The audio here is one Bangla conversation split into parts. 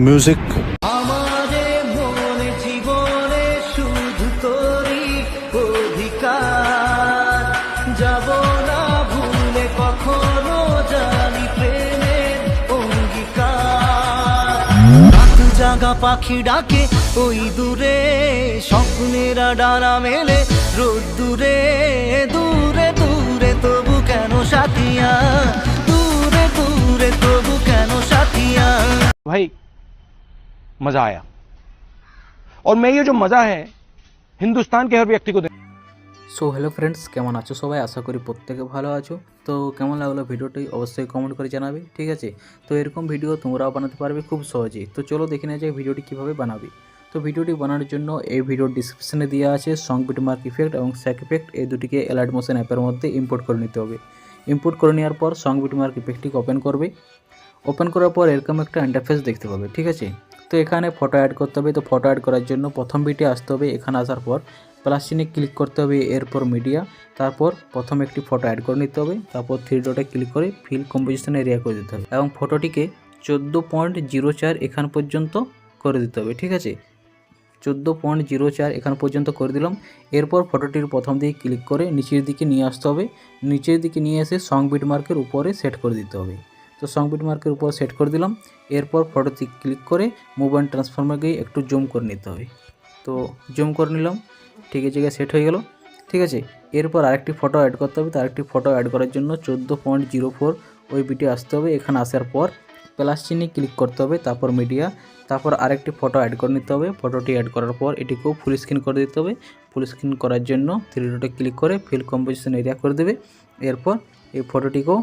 म्यूजिक। আমারে মনে জীবনে শুধু তোরই অধিকার, যাব না ভুলে কখনো জানি প্রেমের অঙ্গীকার। রাত জাগা পাখি ডাকে ওই দূরে, স্বপ্নেরা ডানা মেলে রোদ দূরে দূরে দূরে, তবু কেন সাথিয়া, দূরে দূরে তবু কেন সাথিয়া। भाई मजा आया और मैं ये जो मजा है हिंदुस्तान के हर व्यक्ति को दे। সো হ্যালো ফ্রেন্ডস, কেমন আছো সবাই? আশা করি প্রত্যেকে ভালো আছো। তো কেমন লাগলো ভিডিওটি অবশ্যই কমেন্ট করে জানাবে, ঠিক আছে? তো এরকম ভিডিও তোমরাও বানাতে পারবে খুব সহজেই। তো চলো দেখে নেওয়া যাক ভিডিওটি কীভাবে বানাবে। তো ভিডিওটি বানানোর জন্য এই ভিডিওর ডিসক্রিপশনে দেওয়া আছে সং বিটমার্ক ইফেক্ট এবং স্যাক ইফেক্ট, এই দুটিকে অ্যালাইট মোশন অ্যাপের মধ্যে ইম্পোর্ট করে নিতে হবে। ইম্পোর্ট করে নেওয়ার পর সং বিটমার্ক ইফেক্টটিকে ওপেন করবে। ওপেন করার পর এরকম একটা ইন্টারফেস দেখতে পাবে, ঠিক আছে? তো এখানে ফটো অ্যাড করতে হবে। তো ফটো অ্যাড করার জন্য প্রথম বিটে আসতে হবে। এখানে আসার পর প্লাস চিহ্নে ক্লিক করতে হবে, এরপর মিডিয়া, তারপর প্রথম একটি ফটো অ্যাড করে নিতে হবে। তারপর 3 ডটে ক্লিক করে ফিল কম্পোজিশন এরিয়া করে দিতে হবে এবং ফটোটিকে 14.04 এখান পর্যন্ত করে দিতে হবে, ঠিক আছে? 14.04 এখান পর্যন্ত করে দিলাম। এরপর ফটোটির প্রথম দিকে ক্লিক করে নিচের দিকে নিয়ে আসতে হবে। নিচের দিকে নিয়ে এসে সং বিটমার্কের উপরে সেট করে দিতে হবে। তো সং বিটমার্কের উপর সেট করে দিলাম। এরপর ফটোতে ক্লিক করে মুভ অ্যান্ড ট্রান্সফর্মে গিয়ে একটু জুম করে নিতে হবে। তো জুম করে নিলাম, ঠিক আছে, জায়গায় সেট হয়ে গেল, ঠিক আছে? এরপর আরেকটি ফটো অ্যাড করতে হবে। তো আরেকটি ফটো অ্যাড করার জন্য 14.04 ওই বিটে আসতে হবে। এখানে আসার পর প্লাস চিহ্নে ক্লিক করতে হবে, তারপর মিডিয়া, তারপর আরেকটি ফটো অ্যাড করে নিতে হবে। ফটোটি অ্যাড করার পর এটিকেও ফুল স্ক্রিন করে দিতে হবে। ফুল স্ক্রিন করার জন্য 3 ডটে ক্লিক করে ফিল কম্পোজিশন এরিয়া করে দেবে। এরপর এই ফটোটিকেও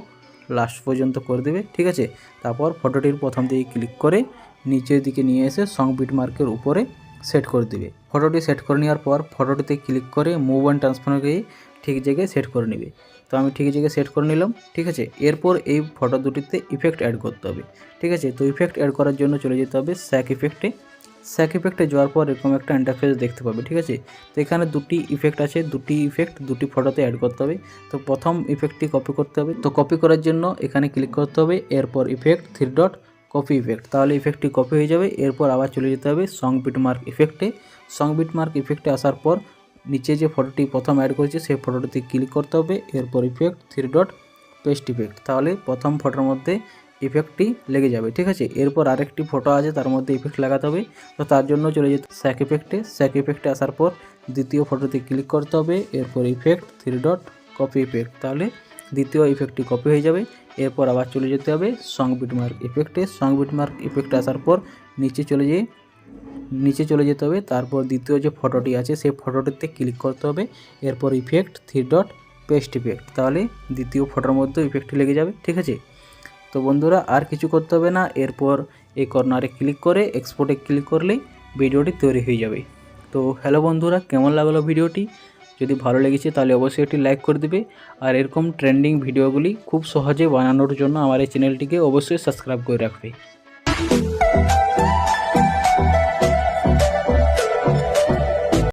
লাস্ট পর্যন্ত করে দেবে, ঠিক আছে? তারপর ফটোটির প্রথম দিকে ক্লিক করে নিচের দিকে নিয়ে এসে সং বিটমার্কের উপরে সেট করে দেবে। ফটোটি সেট করে নেওয়ার পর ফটোটিতে ক্লিক করে মুভ অ্যান্ড ট্রান্সফর্মে গিয়ে ঠিক জায়গায় সেট করে নেবে। তো আমি ঠিক জায়গায় সেট করে নিলাম, ঠিক আছে? এরপর এই ফটো দুটিতে ইফেক্ট অ্যাড করতে হবে, ঠিক আছে? তো ইফেক্ট অ্যাড করার জন্য চলে যেতে হবে স্যাক ইফেক্টে। স্যাক ইফেক্টে যাওয়ার পর এরকম একটা ইন্টারফেস দেখতে পাবে, ঠিক আছে? তো এখানে দুটি ইফেক্ট আছে, দুটি ইফেক্ট দুটি ফটোতে অ্যাড করতে হবে। তো প্রথম ইফেক্টটি কপি করতে হবে। তো কপি করার জন্য এখানে ক্লিক করতে হবে, এরপর ইফেক্ট 3 ডট কপি ইফেক্ট, তাহলে ইফেক্টটি কপি হয়ে যাবে। এরপর আবার চলে যেতে হবে সং বিটমার্ক ইফেক্টে। সং বিটমার্ক ইফেক্টে আসার পর নিচে যে ফটোটি প্রথম অ্যাড করেছে সেই ফটোটিতে ক্লিক করতে হবে। এরপর ইফেক্ট 3 ডট পেস্ট ইফেক্ট, তাহলে প্রথম ফটোর মধ্যে ইফেক্টটি লেগে যাবে, ঠিক আছে? এরপর আরেকটি ফটো আছে তার মধ্যে ইফেক্ট লাগাতে হবে। তো তার জন্য চলে যেতে স্যাক ইফেক্টে। স্যাক ইফেক্টে আসার পর দ্বিতীয় ফটোতে ক্লিক করতে হবে। এরপর ইফেক্ট 3 ডট কপি ইফেক্ট, তাহলে দ্বিতীয় ইফেক্টটি কপি হয়ে যাবে। এরপর আবার চলে যেতে হবে সং বিটমার্ক ইফেক্টে। সং বিটমার্ক ইফেক্টে আসার পর নিচে চলে যেতে হবে। তারপর দ্বিতীয় যে ফটোটি আছে সেই ফটোটিতে ক্লিক করতে হবে। এরপর ইফেক্ট 3 ডট পেস্ট ইফেক্ট, তাহলে দ্বিতীয় ফটোর মধ্যে ইফেক্টটি লেগে যাবে, ঠিক আছে? তো বন্ধুরা আর কিছু করতে হবে না। এরপর এই কর্নারে ক্লিক করে এক্সপোর্টে ক্লিক করলেই ভিডিওটি তৈরি হয়ে যাবে। তো হ্যালো বন্ধুরা, কেমন লাগলো ভিডিওটি? যদি ভালো লেগেছে তাহলে অবশ্যই একটি লাইক করে দিবে। আর এরকম ট্রেন্ডিং ভিডিওগুলি খুব সহজে বানানোর জন্য আমার এই চ্যানেলটিকে অবশ্যই সাবস্ক্রাইব করে রাখবে।